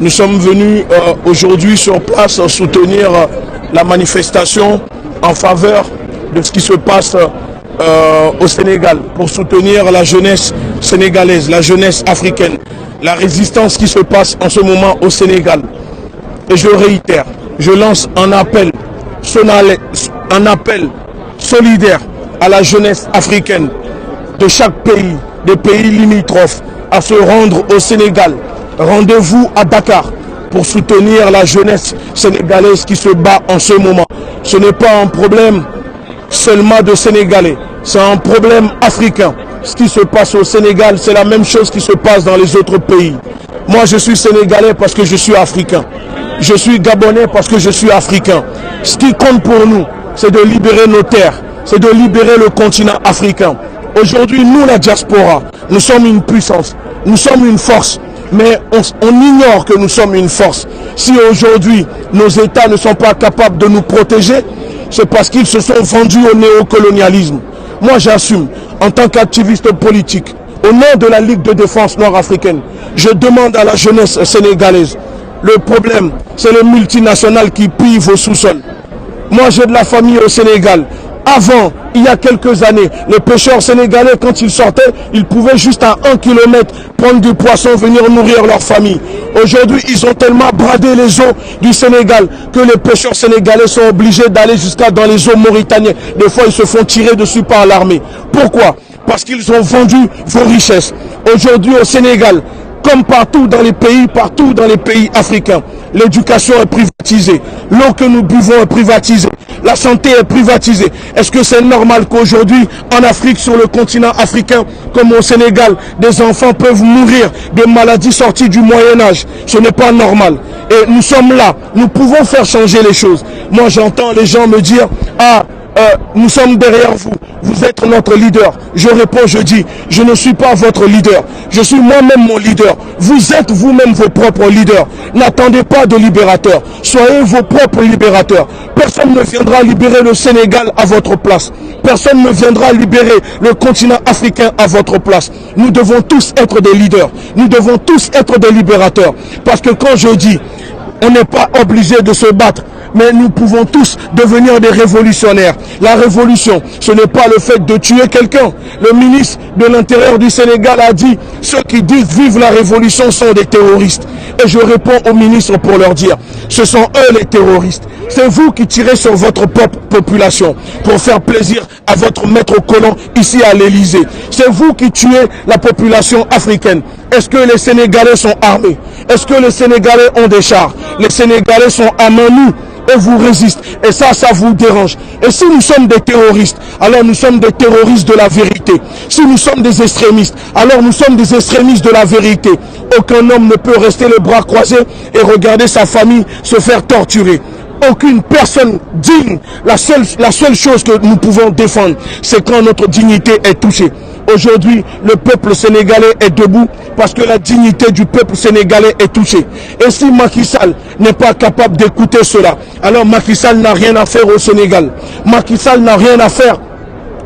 Nous sommes venus aujourd'hui sur place soutenir la manifestation en faveur de ce qui se passe au Sénégal, pour soutenir la jeunesse sénégalaise, la jeunesse africaine, la résistance qui se passe en ce moment au Sénégal. Et je réitère, je lance un appel solidaire à la jeunesse africaine de chaque pays, des pays limitrophes, à se rendre au Sénégal. Rendez-vous à Dakar pour soutenir la jeunesse sénégalaise qui se bat en ce moment. Ce n'est pas un problème seulement de Sénégalais, c'est un problème africain. Ce qui se passe au Sénégal, c'est la même chose qui se passe dans les autres pays. Moi, je suis sénégalais parce que je suis africain. Je suis gabonais parce que je suis africain. Ce qui compte pour nous, c'est de libérer nos terres, c'est de libérer le continent africain. Aujourd'hui, nous, la diaspora, nous sommes une puissance, nous sommes une force, mais on ignore que nous sommes une force. Si aujourd'hui, nos États ne sont pas capables de nous protéger, c'est parce qu'ils se sont vendus au néocolonialisme. Moi, j'assume, en tant qu'activiste politique, au nom de la Ligue de défense nord-africaine, je demande à la jeunesse sénégalaise, le problème, c'est le multinational qui pille vos sous-sols. Moi, j'ai de la famille au Sénégal. Avant, il y a quelques années, les pêcheurs sénégalais, quand ils sortaient, ils pouvaient juste à 1 kilomètre prendre du poisson, venir nourrir leur famille. Aujourd'hui, ils ont tellement bradé les eaux du Sénégal que les pêcheurs sénégalais sont obligés d'aller jusqu'à dans les eaux mauritaniennes. Des fois, ils se font tirer dessus par l'armée. Pourquoi? Parce qu'ils ont vendu vos richesses. Aujourd'hui, au Sénégal, comme partout dans les pays africains, l'éducation est privatisée, l'eau que nous buvons est privatisée, la santé est privatisée. Est-ce que c'est normal qu'aujourd'hui, en Afrique, sur le continent africain, comme au Sénégal, des enfants peuvent mourir de maladies sorties du Moyen-Âge? Ce n'est pas normal. Et nous sommes là, nous pouvons faire changer les choses. Moi, j'entends les gens me dire, nous sommes derrière vous, vous êtes notre leader. Je réponds, je dis, je ne suis pas votre leader, je suis moi-même mon leader. Vous êtes vous-même vos propres leaders. N'attendez pas de libérateurs, soyez vos propres libérateurs. Personne ne viendra libérer le Sénégal à votre place. Personne ne viendra libérer le continent africain à votre place. Nous devons tous être des leaders, nous devons tous être des libérateurs. Parce que quand je dis, on n'est pas obligé de se battre, mais nous pouvons tous devenir des révolutionnaires. La révolution, ce n'est pas le fait de tuer quelqu'un. Le ministre de l'Intérieur du Sénégal a dit, ceux qui disent vive la révolution sont des terroristes. Et je réponds au ministre pour leur dire, ce sont eux les terroristes. C'est vous qui tirez sur votre propre population pour faire plaisir à votre maître colon ici à l'Élysée. C'est vous qui tuez la population africaine. Est-ce que les Sénégalais sont armés? Est-ce que les Sénégalais ont des chars? Les Sénégalais sont à main nue et vous résistent. Et ça vous dérange. Et si nous sommes des terroristes, alors nous sommes des terroristes de la vérité. Si nous sommes des extrémistes, alors nous sommes des extrémistes de la vérité. Aucun homme ne peut rester les bras croisés et regarder sa famille se faire torturer. Aucune personne digne. La seule chose que nous pouvons défendre, c'est quand notre dignité est touchée. Aujourd'hui, le peuple sénégalais est debout parce que la dignité du peuple sénégalais est touchée. Et si Macky Sall n'est pas capable d'écouter cela, alors Macky Sall n'a rien à faire au Sénégal. Macky Sall n'a rien à faire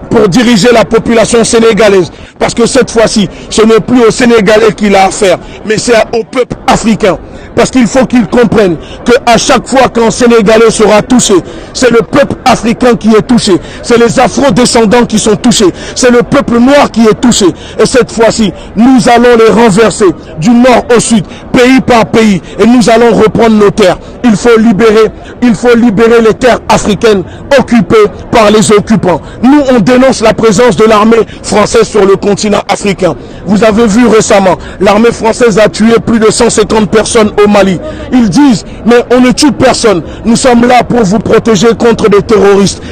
pour diriger la population sénégalaise. Parce que cette fois-ci, ce n'est plus aux Sénégalais qu'il a affaire, mais c'est au peuple africain. Parce qu'il faut qu'ils comprennent qu'à chaque fois qu'un Sénégalais sera touché, c'est le peuple africain qui est touché. C'est les afro-descendants qui sont touchés. C'est le peuple noir qui est touché. Et cette fois-ci, nous allons les renverser du nord au sud, pays par pays. Et nous allons reprendre nos terres. Il faut libérer les terres africaines occupées par les occupants. Nous, on dénonce la présence de l'armée française sur le continent africain. Vous avez vu récemment, l'armée française a tué plus de 150 personnes au Mali. Ils disent, mais on ne tue personne. Nous sommes là pour vous protéger contre des terroristes.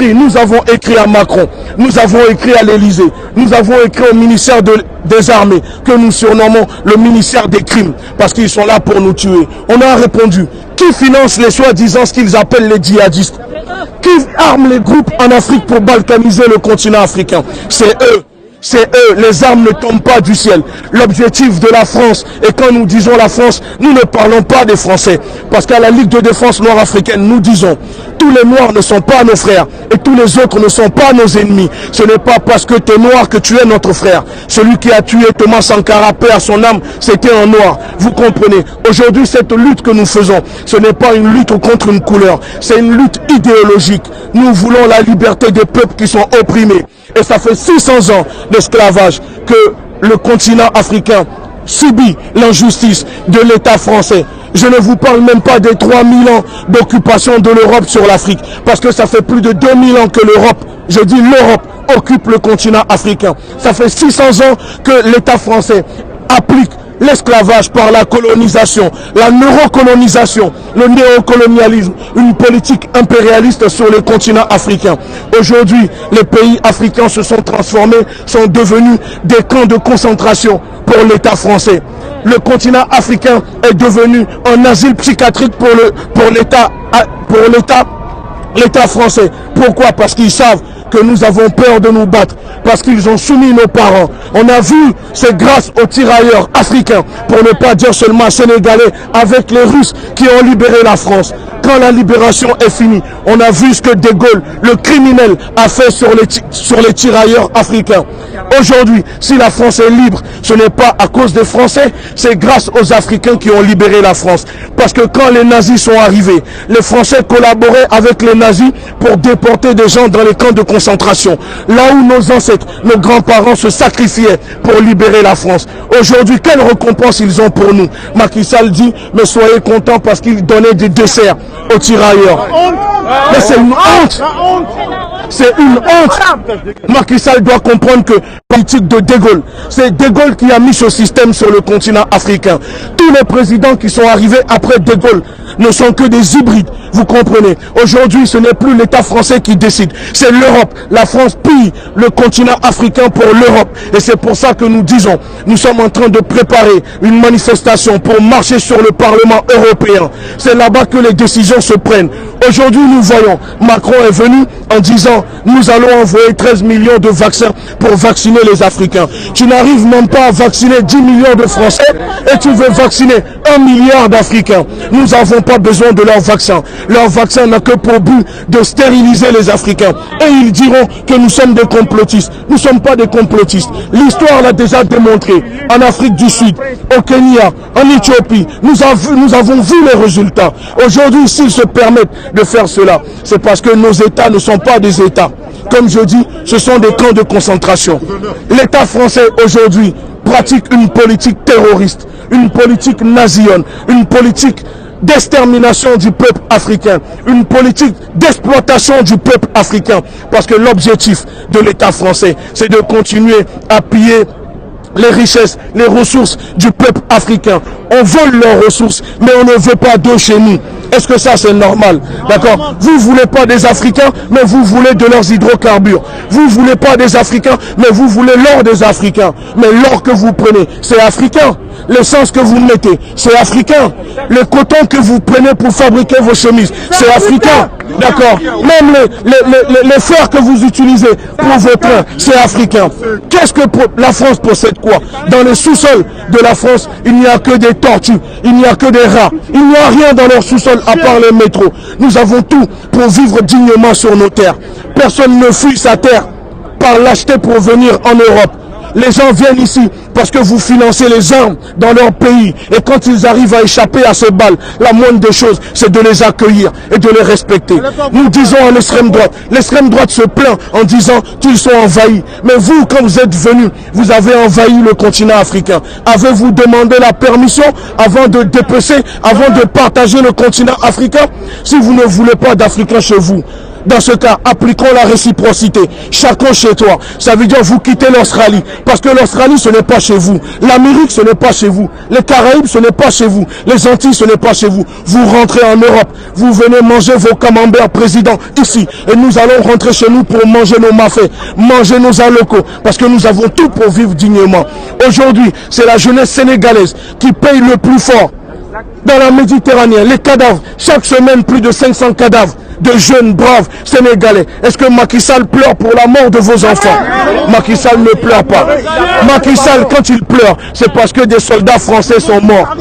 Nous avons écrit à Macron, nous avons écrit à l'Élysée, nous avons écrit au ministère des Armées, que nous surnommons le ministère des Crimes, parce qu'ils sont là pour nous tuer. On a répondu, qui finance les soi-disant ce qu'ils appellent les djihadistes? Qui arme les groupes en Afrique pour balkaniser le continent africain? C'est eux. c'est eux, les armes ne tombent pas du ciel. L'objectif de la France, et quand nous disons la France, nous ne parlons pas des Français. Parce qu'à la Ligue de défense noire africaine, nous disons, tous les Noirs ne sont pas nos frères, et tous les autres ne sont pas nos ennemis. Ce n'est pas parce que tu es noir que tu es notre frère. Celui qui a tué Thomas Sankara, paix à son âme, c'était un noir. Vous comprenez? Aujourd'hui, cette lutte que nous faisons, ce n'est pas une lutte contre une couleur, c'est une lutte idéologique. Nous voulons la liberté des peuples qui sont opprimés. Et ça fait 600 ans d'esclavage que le continent africain subit l'injustice de l'État français. Je ne vous parle même pas des 3000 ans d'occupation de l'Europe sur l'Afrique, parce que ça fait plus de 2000 ans que l'Europe, je dis l'Europe, occupe le continent africain. Ça fait 600 ans que l'État français applique l'esclavage par la colonisation, la neurocolonisation, le néocolonialisme, une politique impérialiste sur le continent africain. Aujourd'hui, les pays africains se sont transformés, sont devenus des camps de concentration pour l'État français. Le continent africain est devenu un asile psychiatrique pour l'État français. Pourquoi? Parce qu'ils savent que nous avons peur de nous battre, parce qu'ils ont soumis nos parents. On a vu, c'est grâce aux tirailleurs africains, pour ne pas dire seulement sénégalais, avec les Russes qui ont libéré la France. Quand la libération est finie, on a vu ce que De Gaulle, le criminel, a fait sur les tirailleurs africains. Aujourd'hui, si la France est libre, ce n'est pas à cause des Français, c'est grâce aux Africains qui ont libéré la France. Parce que quand les nazis sont arrivés, les Français collaboraient avec les nazis pour déporter des gens dans les camps de concentration. Là où nos ancêtres, nos grands-parents se sacrifiaient pour libérer la France. Aujourd'hui, quelle récompense ils ont pour nous? Macky Sall dit, mais soyez contents parce qu'ils donnaient des desserts aux tirailleurs. Mais c'est une honte. C'est une honte. Macky Sall doit comprendre que la politique de De Gaulle, c'est De Gaulle qui a mis ce système sur le continent africain. Tous les présidents qui sont arrivés après De Gaulle ne sont que des hybrides. Vous comprenez? Aujourd'hui, ce n'est plus l'État français qui décide. C'est l'Europe. La France pille le continent africain pour l'Europe. Et c'est pour ça que nous disons, nous sommes en train de préparer une manifestation pour marcher sur le Parlement européen. C'est là-bas que les décisions se prennent. Aujourd'hui, nous voyons, Macron est venu en disant, nous allons envoyer 13 millions de vaccins pour vacciner les Africains. Tu n'arrives même pas à vacciner 10 millions de Français et tu veux vacciner 1 milliard d'Africains. Nous n'avons pas besoin de leur vaccin. Leur vaccin n'a que pour but de stériliser les Africains. Et ils diront que nous sommes des complotistes. Nous ne sommes pas des complotistes. L'histoire l'a déjà démontré. En Afrique du Sud, au Kenya, en Éthiopie, nous avons vu les résultats. Aujourd'hui, s'ils se permettent de faire cela, c'est parce que nos États ne sont pas des États. Comme je dis, ce sont des camps de concentration. L'État français aujourd'hui pratique une politique terroriste, une politique nazione, une politique d'extermination du peuple africain, une politique d'exploitation du peuple africain. Parce que l'objectif de l'État français, c'est de continuer à piller les richesses, les ressources du peuple africain. On vole leurs ressources, mais on ne veut pas d'eau chez nous. Est-ce que ça c'est normal? D'accord? Vous voulez pas des Africains, mais vous voulez de leurs hydrocarbures. Vous voulez pas des Africains, mais vous voulez l'or des Africains. Mais l'or que vous prenez, c'est africain. L'essence que vous mettez, c'est africain. Le coton que vous prenez pour fabriquer vos chemises, c'est africain. D'accord? Même les fer que vous utilisez pour vos trains, c'est africain. Qu'est-ce que la France possède quoi? Dans les sous-sols de la France, il n'y a que des tortues, il n'y a que des rats. Il n'y a rien dans leur sous-sol à part les métros. Nous avons tout pour vivre dignement sur nos terres. Personne ne fuit sa terre par l'acheter pour venir en Europe. Les gens viennent ici parce que vous financez les armes dans leur pays. Et quand ils arrivent à échapper à ces balles, la moindre des choses, c'est de les accueillir et de les respecter. Nous disons à l'extrême droite se plaint en disant qu'ils sont envahis. Mais vous, quand vous êtes venus, vous avez envahi le continent africain. Avez-vous demandé la permission avant de dépecer, avant de partager le continent africain? Si vous ne voulez pas d'Africains chez vous, dans ce cas, appliquons la réciprocité. Chacun chez toi. Ça veut dire vous quittez l'Australie. Parce que l'Australie, ce n'est pas chez vous. L'Amérique, ce n'est pas chez vous. Les Caraïbes, ce n'est pas chez vous. Les Antilles, ce n'est pas chez vous. Vous rentrez en Europe. Vous venez manger vos camemberts présidents ici. Et nous allons rentrer chez nous pour manger nos mafés, manger nos alocos. Parce que nous avons tout pour vivre dignement. Aujourd'hui, c'est la jeunesse sénégalaise qui paye le plus fort. Dans la Méditerranée, les cadavres, chaque semaine plus de 500 cadavres de jeunes braves sénégalais. Est-ce que Macky Sall pleure pour la mort de vos enfants? Macky Sall ne pleure pas. Macky Sall, quand il pleure, c'est parce que des soldats français sont morts.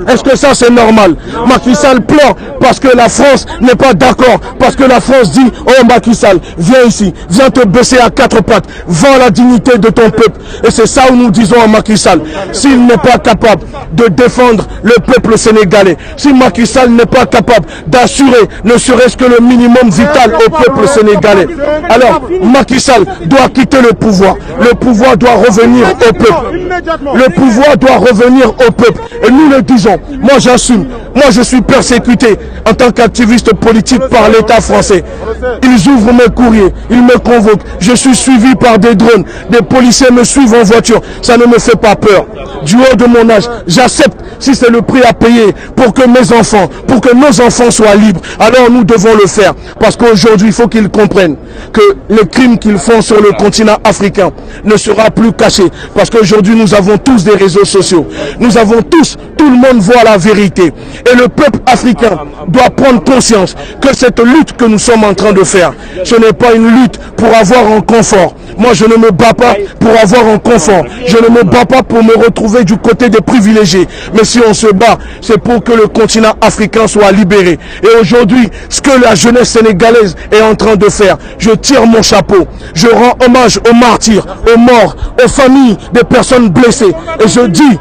Est-ce que ça c'est normal? Macky Sall pleure parce que la France n'est pas d'accord, parce que la France dit: oh Macky Sall, viens ici, viens te baisser à quatre pattes, vends la dignité de ton peuple. Et c'est ça où nous disons à Macky Sall, s'il n'est pas capable de défendre le peuple sénégalais, si Macky Sall n'est pas capable d'assurer ne serait-ce que le minimum vital au peuple sénégalais, alors Macky Sall doit quitter le pouvoir. Le pouvoir doit revenir au peuple. Le pouvoir doit revenir au peuple. Et nous le disons, moi j'assume, moi je suis persécuté en tant qu'activiste politique par l'État français. Ils ouvrent mes courriers, ils me convoquent, je suis suivi par des drones, des policiers me suivent en voiture, ça ne me fait pas peur. Du haut de mon âge, j'accepte si c'est le prix à payer pour que mes enfants, pour que nos enfants soient libres, alors nous devons le faire. Parce qu'aujourd'hui, il faut qu'ils comprennent que les crimes qu'ils font sur le continent africain ne sera plus caché. Parce qu'aujourd'hui, nous avons tous des réseaux sociaux. Nous avons tous, tout le monde voit la vérité. Et le peuple africain doit prendre conscience que cette lutte que nous sommes en train de faire, ce n'est pas une lutte pour avoir un confort. Moi, je ne me bats pas pour avoir un confort. Je ne me bats pas pour me retrouver du côté des privilégiés. Mais si on se bat, c'est pour que le continent africain soit libéré. Et aujourd'hui, ce que la jeunesse sénégalaise est en train de faire, je tire mon chapeau. Je rends hommage aux martyrs, aux morts, aux familles des personnes blessées. Et je dis...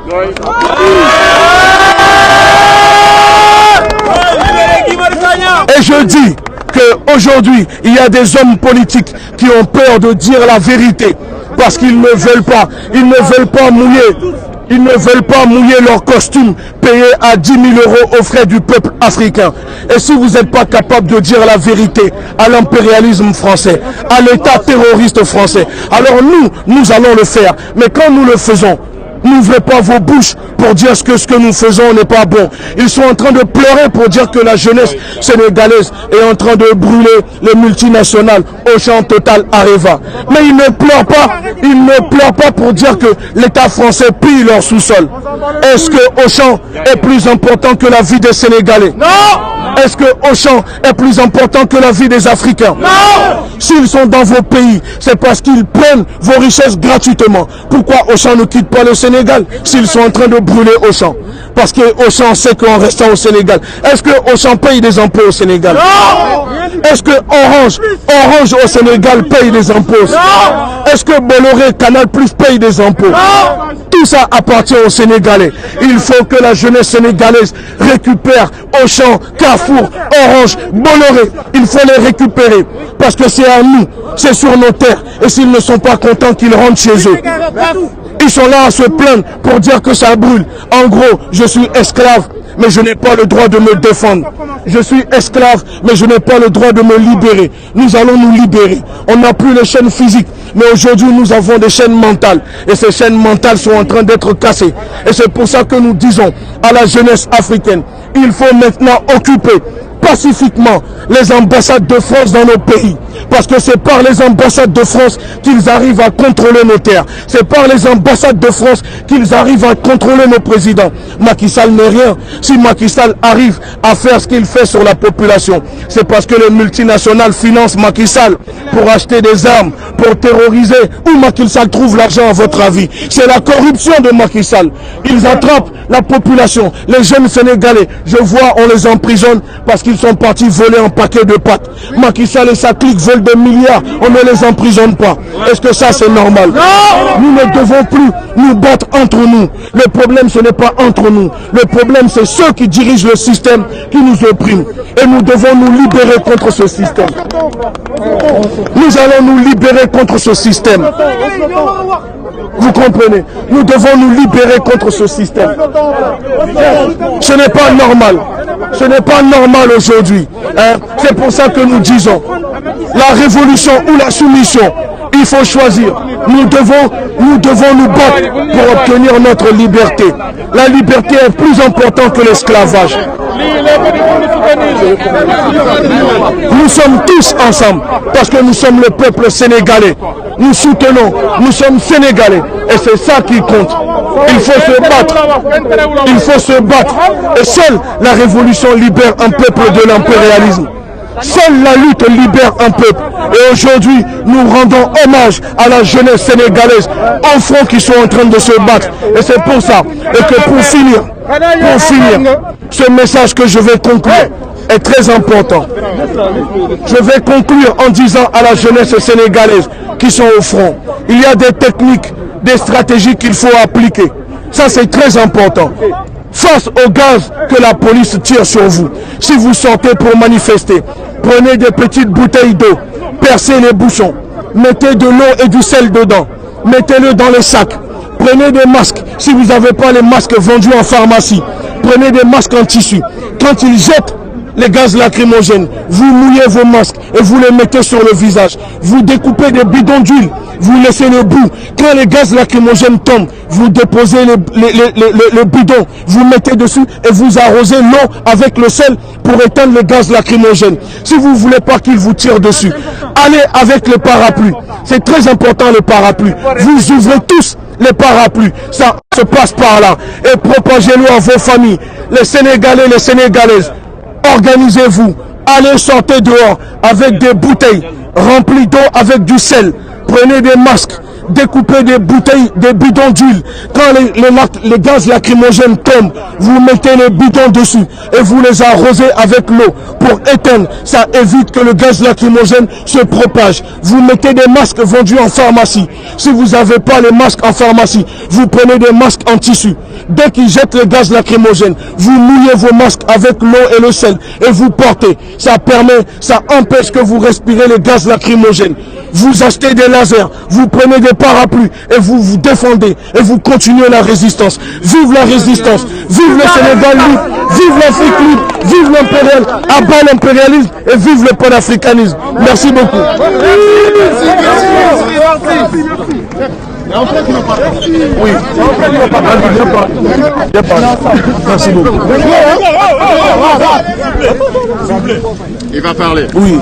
Et je dis qu'aujourd'hui, il y a des hommes politiques qui ont peur de dire la vérité parce qu'ils ne veulent pas, ils ne veulent pas mouiller leur costume payé à 10 000 € aux frais du peuple africain. Et si vous n'êtes pas capable de dire la vérité à l'impérialisme français, à l'État terroriste français, alors nous allons le faire. Mais quand nous le faisons, n'ouvrez pas vos bouches pour dire que ce que nous faisons n'est pas bon. Ils sont en train de pleurer pour dire que la jeunesse sénégalaise est en train de brûler les multinationales Auchan, Total, Areva. Mais ils ne pleurent pas pour dire que l'État français pille leur sous-sol. Est-ce que Auchan est plus important que la vie des Sénégalais? Non! Est-ce que Auchan est plus important que la vie des Africains? Non! S'ils sont dans vos pays, c'est parce qu'ils prennent vos richesses gratuitement. Pourquoi Auchan ne quitte pas le Sénégal s'ils sont en train de brûler Auchan? Parce que Auchan sait qu'en restant au Sénégal, est-ce que Auchan paye des impôts au Sénégal? Non! Est-ce que Orange au Sénégal paye des impôts? Non! Est-ce que Bolloré, Canal Plus paye des impôts? Non! Tout ça appartient aux Sénégalais. Il faut que la jeunesse sénégalaise récupère Auchan, Carrefour, Orange, Bolloré. Il faut les récupérer parce que c'est à nous, c'est sur nos terres. Et s'ils ne sont pas contents, qu'ils rentrent chez eux. Ils sont là à se plaindre pour dire que ça brûle. En gros, je suis esclave, mais je n'ai pas le droit de me défendre. Je suis esclave, mais je n'ai pas le droit de me libérer. Nous allons nous libérer. On n'a plus les chaînes physiques, mais aujourd'hui nous avons des chaînes mentales. Et ces chaînes mentales sont en train d'être cassées. Et c'est pour ça que nous disons à la jeunesse africaine, il faut maintenant occuper pacifiquement les ambassades de France dans nos pays. Parce que c'est par les ambassades de France qu'ils arrivent à contrôler nos terres. C'est par les ambassades de France qu'ils arrivent à contrôler nos présidents. Macky Sall n'est rien. Si Macky Sall arrive à faire ce qu'il fait sur la population, c'est parce que les multinationales financent Macky Sall pour acheter des armes, pour terroriser. Où Macky Sall trouve l'argent à votre avis? C'est la corruption de Macky Sall. Ils attrapent la population, les jeunes Sénégalais. Je vois, on les emprisonne parce qu'ils sont partis voler un paquet de pâtes. Macky Sall et sa clique volent des milliards, on ne les emprisonne pas. Est-ce que ça c'est normal? Non! Nous ne devons plus nous battre entre nous. Le problème ce n'est pas entre nous. Le problème c'est ceux qui dirigent le système qui nous oppriment. Et nous devons nous libérer contre ce système. Nous allons nous libérer contre ce système. Vous comprenez? Nous devons nous libérer contre ce système. Ce n'est pas normal. Ce n'est pas normal aujourd'hui. Hein? C'est pour ça que nous disons la révolution ou la soumission. Il faut choisir. Nous devons nous battre pour obtenir notre liberté. La liberté est plus importante que l'esclavage. Nous sommes tous ensemble parce que nous sommes le peuple sénégalais. Nous soutenons, nous sommes sénégalais et c'est ça qui compte. Il faut se battre. Il faut se battre. Et seule la révolution libère un peuple de l'impérialisme. Seule la lutte libère un peuple. Et aujourd'hui, nous rendons hommage à la jeunesse sénégalaise, enfants qui sont en train de se battre. Et c'est pour ça. Et que pour finir, ce message que je vais conclure est très important. Je vais conclure en disant à la jeunesse sénégalaise qui sont au front, il y a des techniques, des stratégies qu'il faut appliquer. Ça, c'est très important. Face au gaz que la police tire sur vous, si vous sortez pour manifester, prenez des petites bouteilles d'eau, percez les bouchons, mettez de l'eau et du sel dedans, mettez-le dans les sacs, prenez des masques, si vous n'avez pas les masques vendus en pharmacie, prenez des masques en tissu. Quand ils jettent les gaz lacrymogènes, vous mouillez vos masques et vous les mettez sur le visage. Vous découpez des bidons d'huile, vous laissez le bout. Quand les gaz lacrymogènes tombent, vous déposez le bidon, vous mettez dessus et vous arrosez l'eau avec le sel pour éteindre les gaz lacrymogènes. Si vous ne voulez pas qu'ils vous tirent dessus, allez avec le parapluie. C'est très important le parapluie. Vous ouvrez tous les parapluies. Ça se passe par là. Et propagez-le à vos familles. Les Sénégalais, les Sénégalaises, organisez-vous, allez sortir dehors avec des bouteilles remplies d'eau avec du sel, prenez des masques, découpez des bouteilles, des bidons d'huile. Quand les gaz lacrymogènes tombent, vous mettez les bidons dessus et vous les arrosez avec l'eau pour éteindre. Ça évite que le gaz lacrymogène se propage. Vous mettez des masques vendus en pharmacie. Si vous n'avez pas les masques en pharmacie, vous prenez des masques en tissu. Dès qu'ils jettent le gaz lacrymogène, vous mouillez vos masques avec l'eau et le sel et vous portez. Ça empêche que vous respirez les gaz lacrymogènes. Vous achetez des lasers, vous prenez des parapluies et vous vous défendez et vous continuez la résistance. Vive la résistance, vive le Sénégal libre, vive l'Afrique libre, vive l'impérial, abat l'impérialisme et vive le panafricanisme. Merci beaucoup. Oui. Merci beaucoup. Il va parler. Oui.